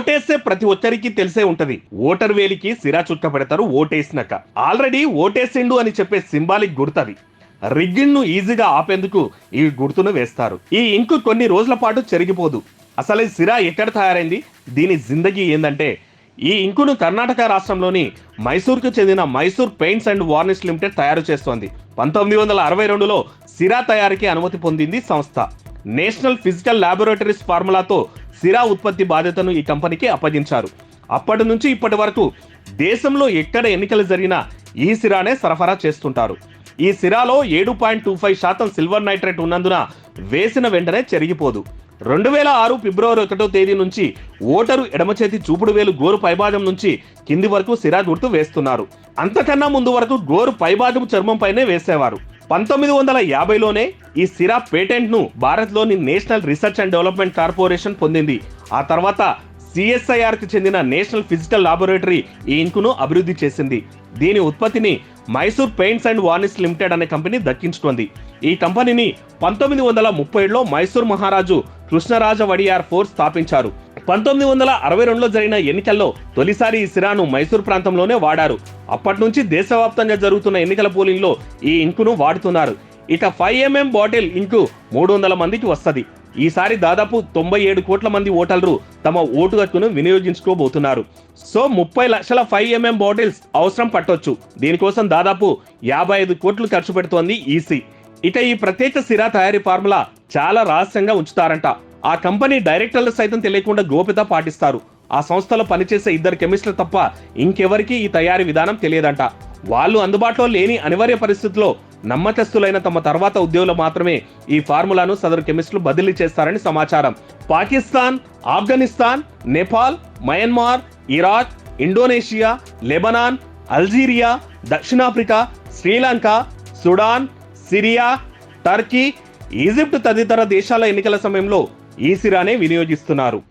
ఓటేసే ప్రతి ఒక్కరికి తెలిసే ఉంటది. ఓటర్ వేలికి సిరా చుక్క పెడతారు ఓటేసినాక. ఆల్రెడీ ఓటేసిండు అని చెప్పే సింబాలిక్ గుర్తది. రిగ్గింగ్ ను ఈజీగా ఆపేందుకు ఈ గుర్తును వేస్తారు. ఈ ఇంకు కొన్ని రోజుల పాటు చెరిగిపోదు. అసలు ఈ సిరా ఎక్కడ తయారైంది, దీని జిందగీ ఏందంటే, ఈ ఇంకును కర్ణాటక రాష్ట్రంలోని మైసూర్కు చెందిన Mysore paints and varnish limited తయారు చేస్తోంది. 1962లో సిరా తయారీకి అనుమతి పొందింది సంస్థ. నేషనల్ ఫిజికల్ ల్యాబొరేటరీస్ ఫార్ములాతో సిరా ఉత్పత్తి బాధ్యతను ఈ కంపెనీకి అప్పగించారు. అప్పటి నుంచి ఇప్పటి వరకు దేశంలో ఎక్కడ ఎన్నికలు జరిగినా ఈ సిరానే సరఫరా చేస్తుంటారు. ఈ సిరాలో 7.25% సిల్వర్ నైట్రేట్ ఉన్నందున వేసిన వెంటనే చెరిగిపోదు. 2006 ఫిబ్రవరి 1వ తేదీ నుంచి ఓటరు ఎడమ చేతి చూపుడు వేలు గోరు పైభాగం నుంచి కింది వరకు సిరా గుర్తు వేస్తున్నారు. అంతకన్నా ముందు వరకు గోరు పైభాగం చర్మం పైనే వేసేవారు. 1950లోనే ఈ సిరా పేటెంట్ ను భారత్లోని national research and development corporation పొందింది. ఆ తర్వాత CSIR కి చెందిన నేషనల్ ఫిజికల్ లాబొరేటరీ ఈ ఇంకును అభివృద్ధి చేసింది. దీని ఉత్పత్తిని Mysore paints and varnish limited అనే కంపెనీ దక్కించుకుంది. ఈ కంపెనీని 1937లో మైసూర్ మహారాజు కృష్ణరాజ వడియార్ ఫోర్స్ స్థాపించారు. 1962లో జరిగిన ఎన్నికల్లో తొలిసారి ఈ సిరాను మైసూర్ ప్రాంతంలోనే వాడారు. అప్పటి నుంచి దేశవ్యాప్తంగా జరుగుతున్న ఎన్నికల పోలింగ్ లో ఈ ఇంకును వాడుతున్నారు. ఇక 5mm బాటిల్ ఇంకు 300 మందికి వస్తది. ఈసారి దాదాపు 97 కోట్ల మంది ఓటర్లు తమ ఓటు హక్కును వినియోగించుకోబోతున్నారు. సో 30 లక్షల 5mm బాటిల్స్ అవసరం పట్టొచ్చు. దీనికోసం దాదాపు 55 కోట్లు ఖర్చు పెడుతోంది ఈసీ. ఇక ఈ ప్రత్యేక సిరా తయారీ ఫార్ములా చాలా రహస్యంగా ఉంచుతారంట. ఆ కంపెనీ డైరెక్టర్లు సైతం తెలియకుండా గోప్యత పాటిస్తారు. ఆ సంస్థలో పనిచేసే 2 కెమిస్టులు తప్ప ఇంకెవరికి ఈ తయారీ విధానం తెలియదంట. వాళ్ళు అందుబాటులో లేని అనివార్య పరిస్థితుల్లో నమ్మకస్తులైన తమ తర్వాత ఉద్యోగులు మాత్రమే ఈ ఫార్ములాను సదరు కెమిస్టులు బదిలీ చేస్తారని సమాచారం. Pakistan, Afghanistan, Nepal, Myanmar, Iraq, Indonesia, Lebanon, Algeria, దక్షిణాఫ్రికా, Sri Lanka, Sudan, Syria, Turkey, Egypt తదితర దేశాల ఎన్నికల సమయంలో ఈ సిరానే వినియోగిస్తున్నారు.